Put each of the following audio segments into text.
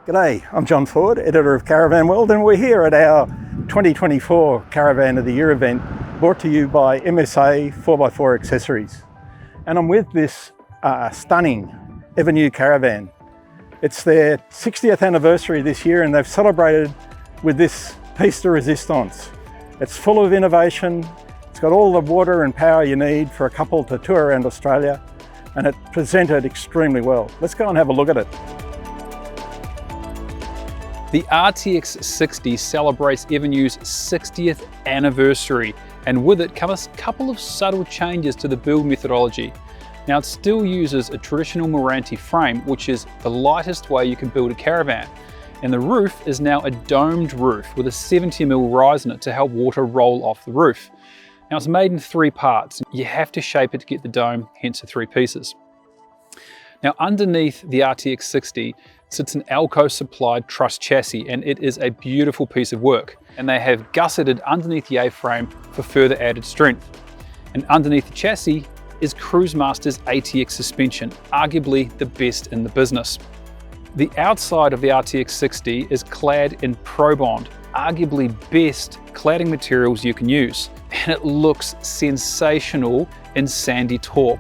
G'day, I'm John Ford, editor of Caravan World, and we're here at our 2024 Caravan of the Year event brought to you by MSA 4x4 Accessories. And I'm with this stunning Evernew Caravan. It's their 60th anniversary this year and they've celebrated with this piece de resistance. It's full of innovation, it's got all the water and power you need for a couple to tour around Australia, and it presented extremely well. Let's go and have a look at it. The RTX60 celebrates Evernew's 60th anniversary, and with it come a couple of subtle changes to the build methodology. Now, it still uses a traditional Meranti frame, which is the lightest way you can build a caravan. And the roof is now a domed roof with a 70mm rise in it to help water roll off the roof. Now, it's made in 3 parts. You have to shape it to get the dome, hence the 3 pieces. Now, underneath the RTX60 sits an Alco supplied truss chassis, and it is a beautiful piece of work. And they have gusseted underneath the A-frame for further added strength. And underneath the chassis is Cruisemaster's ATX suspension, arguably the best in the business. The outside of the RTX60 is clad in Probond, arguably best cladding materials you can use. And it looks sensational in sandy taupe.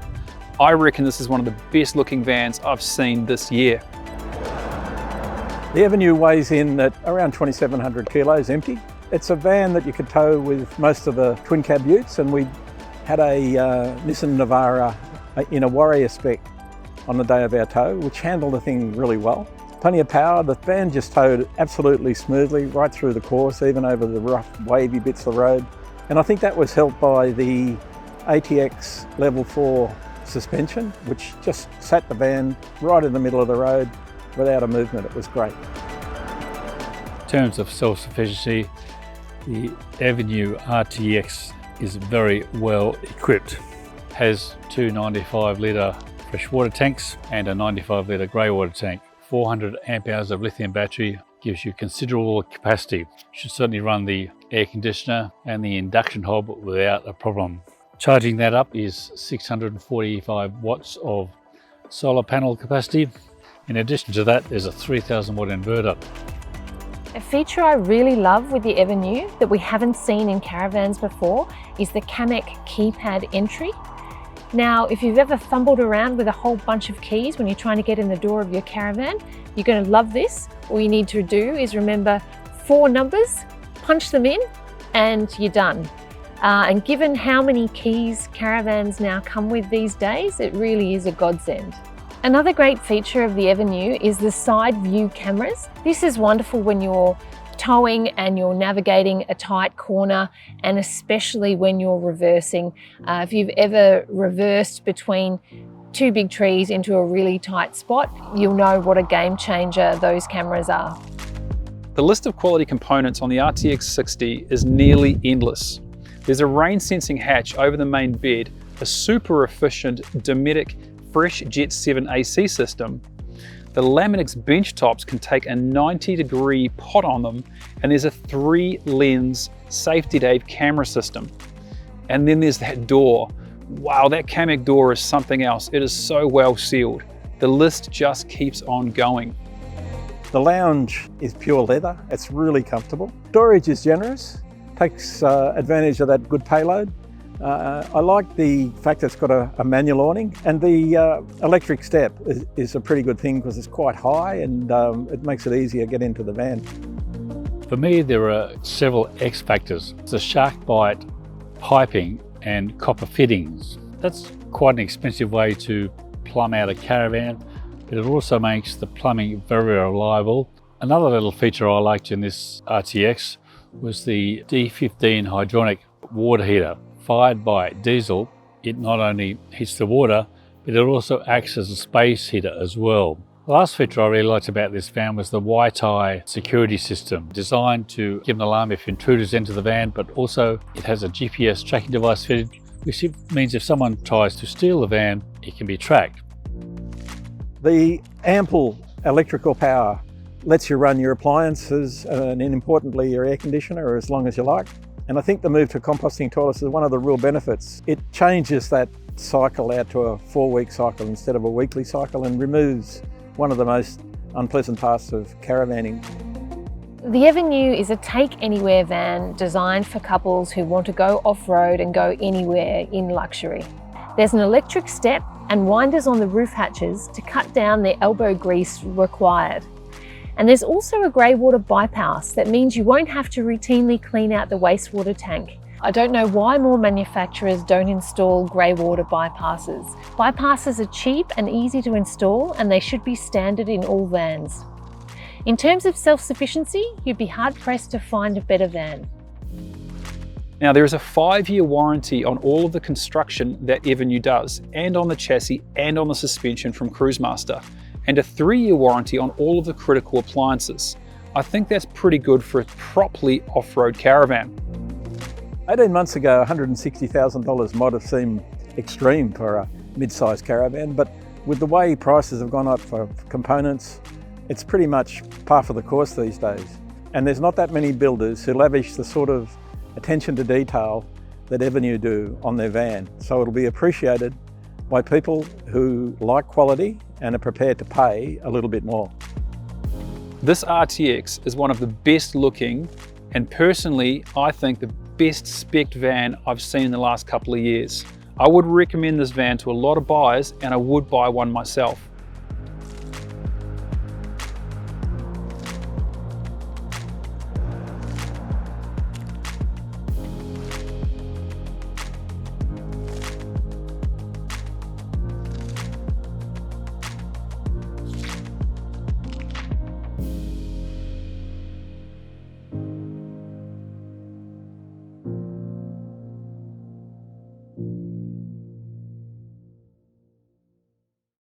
I reckon this is one of the best looking vans I've seen this year. The Evernew weighs in at around 2,700 kilos empty. It's a van that you could tow with most of the twin cab utes, and we had a Nissan Navara in a Warrior spec on the day of our tow, which handled the thing really well. Plenty of power. The van just towed absolutely smoothly right through the course, even over the rough wavy bits of the road. And I think that was helped by the ATX level 4 suspension, which just sat the van right in the middle of the road without a movement. It was great. In terms of self-sufficiency, the Evernew RTX is very well equipped. Has 2 95-litre fresh water tanks and a 95-litre grey water tank. 400 amp hours of lithium battery gives you considerable capacity. You should certainly run the air conditioner and the induction hob without a problem. Charging that up is 645 watts of solar panel capacity. In addition to that, there's a 3,000 watt inverter. A feature I really love with the Evernew that we haven't seen in caravans before is the Kamek keypad entry. Now, if you've ever fumbled around with a whole bunch of keys when you're trying to get in the door of your caravan, you're going to love this. All you need to do is remember 4 numbers, punch them in, and you're done. And given how many keys caravans now come with these days, it really is a godsend. Another great feature of the Evernew is the side view cameras. This is wonderful when you're towing and you're navigating a tight corner, and especially when you're reversing. If you've ever reversed between 2 big trees into a really tight spot, you'll know what a game changer those cameras are. The list of quality components on the RTX60 is nearly endless. There's a rain sensing hatch over the main bed, a super efficient Dometic Fresh Jet 7 AC system. The Laminix bench tops can take a 90-degree pot on them, and there's a 3-lens safety Dave camera system. And then there's that door. Wow, that Kamek door is something else. It is so well sealed. The list just keeps on going. The lounge is pure leather. It's really comfortable. Storage is generous, takes advantage of that good payload. I like the fact that it's got a manual awning, and the electric step is a pretty good thing because it's quite high, and it makes it easier to get into the van. For me, there are several X factors. The shark bite piping and copper fittings. That's quite an expensive way to plumb out a caravan, but it also makes the plumbing very reliable. Another little feature I liked in this RTX was the D15 hydronic water heater. Fired by diesel, it not only heats the water, but it also acts as a space heater as well. The last feature I really liked about this van was the Wi-Fi security system, designed to give an alarm if intruders enter the van, but also it has a GPS tracking device fitted, which means if someone tries to steal the van, it can be tracked. The ample electrical power lets you run your appliances and importantly your air conditioner as long as you like. And I think the move to composting toilets is one of the real benefits. It changes that cycle out to a 4-week cycle instead of a weekly cycle, and removes one of the most unpleasant parts of caravanning. The Evernew is a take-anywhere van designed for couples who want to go off-road and go anywhere in luxury. There's an electric step and winders on the roof hatches to cut down the elbow grease required. And there's also a grey water bypass that means you won't have to routinely clean out the wastewater tank. I don't know why more manufacturers don't install grey water bypasses. Bypasses are cheap and easy to install, and they should be standard in all vans. In terms of self-sufficiency, you'd be hard-pressed to find a better van. Now, there is a 5-year warranty on all of the construction that Evernew does, and on the chassis and on the suspension from Cruisemaster, and a 3-year warranty on all of the critical appliances. I think that's pretty good for a properly off-road caravan. 18 months ago, $160,000 might have seemed extreme for a mid-sized caravan, but with the way prices have gone up for components, it's pretty much par for the course these days. And there's not that many builders who lavish the sort of attention to detail that Evernew do on their van. So it'll be appreciated by people who like quality and are prepared to pay a little bit more. This RTX is one of the best looking, and personally, I think the best spec'd van I've seen in the last couple of years. I would recommend this van to a lot of buyers, and I would buy one myself.